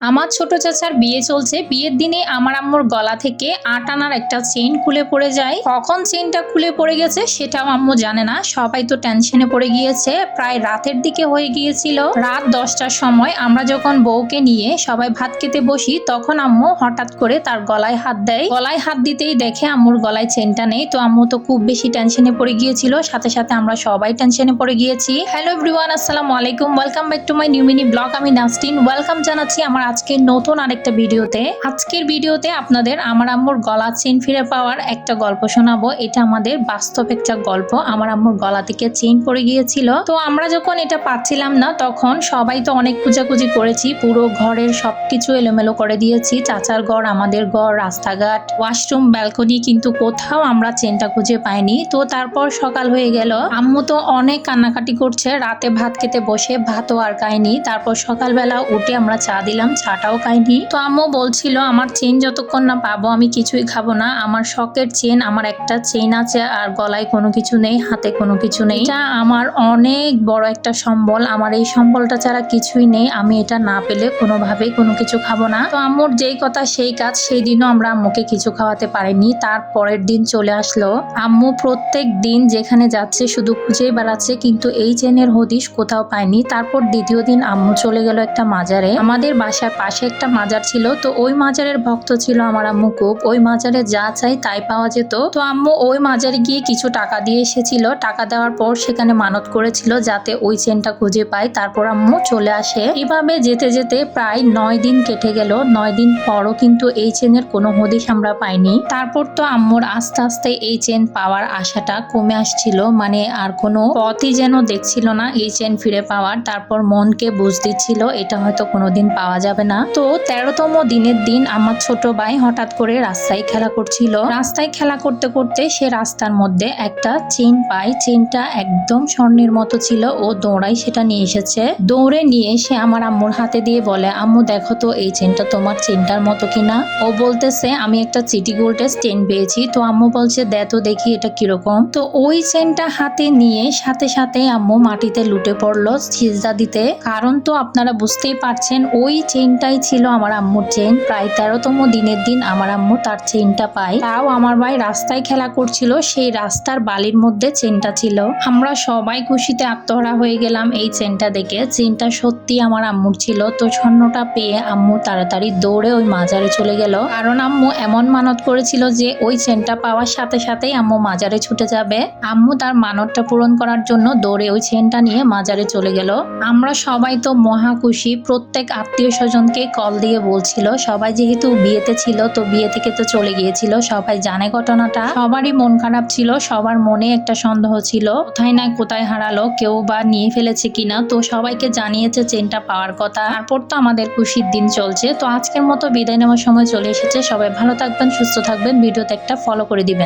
আমার ছোট চাচার বিয়ে চলছে। বিয়ের দিনে আমার আম্মুর গলা থেকে ৮ আনার একটা চেইন খুলে পড়ে যায়। কখন চেইনটা খুলে পড়ে গেছে সেটাও আম্মু জানে না। সবাই তো টেনশনে পড়ে গিয়েছে। প্রায় রাতের দিকে হয়ে গিয়েছিল, রাত 10টার সময়। আমরা যখন বউকে নিয়ে সবাই ভাত খেতে বসি তখন আম্মু হঠাৎ করে তার গলায় হাত দেয়। গলায় হাত দিতেই দেখে আম্মুর গলায় চেইনটা নেই। তো আম্মু তো খুব বেশি টেনশনে পড়ে গিয়েছিল, সাথে সাথে আমরা সবাই টেনশনে পড়ে গিয়েছি। হ্যালো এভরিওয়ান, আসসালামু আলাইকুম, welcome back to my new mini blog. আমি নাসরিন, ওয়েলকাম জানাচ্ছি আমার আজকের নতুন আরেকটা ভিডিওতে। আজকের ভিডিওতে আপনাদের আমার আম্মুর গলা চেইন ফিরে পাওয়ার একটা গল্প শোনাবো। এটা আমাদের বাস্তব একটা গল্প। আমার আম্মুর গলা থেকে চেইন পড়ে গিয়েছিল। তো আমরা যখন এটা পাচ্ছিলাম না তখন সবাই তো অনেক খোঁজাখুঁজি করেছি, পুরো ঘরের সবকিছু এলোমেলো করে দিয়েছি। চাচার ঘর, আমাদের ঘর, রাস্তাঘাট, ওয়াশরুম, ব্যালকনি, কিন্তু কোথাও আমরা চেইনটা খুঁজে পাইনি। তো তারপর সকাল হয়ে গেল, আম্মু তো অনেক কান্নাকাটি করছে। রাতে ভাত খেতে বসে ভাতও আর খায়নি। তারপর সকালবেলা উঠে আমরা চা দিলাম, চাটাও খাইনি। তো আম্মু বলছিল আমার চেইন যতক্ষণ না পাবো আমি কিছুই খাবো না। আমার শখের চেইন, আমার একটা চেইন আছে আর গলায় কোনো কিছু নেই, হাতে কোনো কিছু নেই। এটা আমার অনেক বড় একটা সম্বল, আমার এই সম্বলটা ছাড়া কিছুই নেই। আমি এটা না পেলে কোনোভাবেই কোনো কিছু খাবো না। তো আম্মুর যেই কথা সেই কাজ। সেই দিনও আমরা আম্মুকে কিছু খাওয়াতে পারিনি। তার পরের দিন চলে আসলো। আম্মু প্রত্যেক দিন যেখানে যাচ্ছে শুধু খুঁজেই বেড়াচ্ছে, কিন্তু এই চেনের হদিশ কোথাও পায়নি। তারপর দ্বিতীয় দিন আম্মু চলে গেল একটা মাজারে। আমাদের বাসার পাশে একটা মাজার ছিল, তো ওই মাজারের ভক্ত ছিল আমার আম্মু খুব। ওই মাজারে যা চাই তাই পাওয়া যেত। তো আম্মু ওই মাজারে গিয়ে কিছু টাকা দিয়ে এসেছিল। টাকা দেওয়ার পর সেখানে মানত করেছিল যাতে ওই চেনটা খুঁজে পায়। তারপর আম্মু চলে আসে। এভাবে যেতে যেতে প্রায় 9 দিন কেটে গেল। 9 দিন পরও কিন্তু এই চেনের কোনো হদিশ আমরা পাইনি। তারপর তো আম্মুর আস্তে আস্তে এই চেন পাওয়ার আশাটা কমে আসছিল, মানে আর কোনো পথই যেন দেখছিল না এই চেন ফিরে পাওয়ার। তারপর মনকে বুঝ দিচ্ছিল এটা হয়তো কোনোদিন পাওয়া যাবে না। তো 13তম দিনের দিন আমার ছোট ভাই হঠাৎ করে রাস্তায় খেলা করছিল। রাস্তায় খেলা করতে করতে সে রাস্তার মধ্যে একটা চেইন পায়। চেইনটা একদম স্বর্ণের মতো ছিল। ও দৌড়াই সেটা নিয়ে এসেছে। দৌড়ে নিয়ে এসে আমার আম্মুর হাতে দিয়ে বলে, আম্মু দেখো তো এই চেইনটা তোমার চেইনটার মতো কিনা। ও বলতেছে আমি একটা সিটি গোল্ডের চেইন পেয়েছি। তো আম্মু বলছে দে তো দেখি এটা কিরকম। তো ওই চেইনটা হাতে নিয়ে সাথে সাথে আম্মু মাটিতে লুটে পড়লো সিজদা দিতে। কারণ তো আপনারা বুঝতেই পারছেন ওই চেইনটাই ছিল আমার আম্মুর চেইন। প্রায় 13তম দিনের দিন আমার আম্মু তার চেইনটা পায়। তাও আমার ভাই রাস্তায় খেলা করছিল, সেই রাস্তার বালির মধ্যে চেইনটা ছিল। আমরা সবাই খুশিতে আত্মহারা হয়ে গেলাম এই চেইনটা দেখে। চেইনটা সত্যি আমার আম্মুর ছিল। তো স্বর্ণটা পেয়ে আম্মু তাড়াতাড়ি দৌড়ে ওই মাজারে চলে গেল। কারণ আম্মু এমন মানত করেছিল যে ওই চেইনটা পাওয়ার সাথে সাথেই আম্মু মাজারে ছুটে যাবে। আম্মু তার মানতটা পূরণ করার জন্য দৌড়ে ওই চেইনটা নিয়ে মাজারে চলে গেল। আমরা সবাই তো মহা খুশি। প্রত্যেক আত্মীয় স্বজনকে কল দিয়ে বলছিল। সবাই যেহেতু বিয়েতে ছিল, তো বিয়ে থেকে তো চলে গিয়েছিল, সবাই জানে ঘটনাটা। সবারই মন খারাপ ছিল, সবার মনে একটা সন্দেহ ছিল কোথায় না কোথায় হারালো, কেউ বা নিয়ে ফেলেছে কিনা। তো সবাইকে জানিয়েছে চেনটা পাওয়ার কথা। তারপর তো আমাদের খুশির দিন চলছে। তো আজকের মতো বিদায় নেওয়ার সময় চলে এসেছে। সবাই ভালো থাকবেন, সুস্থ থাকবেন, ভিডিওতে একটা ফলো করে দিবেন।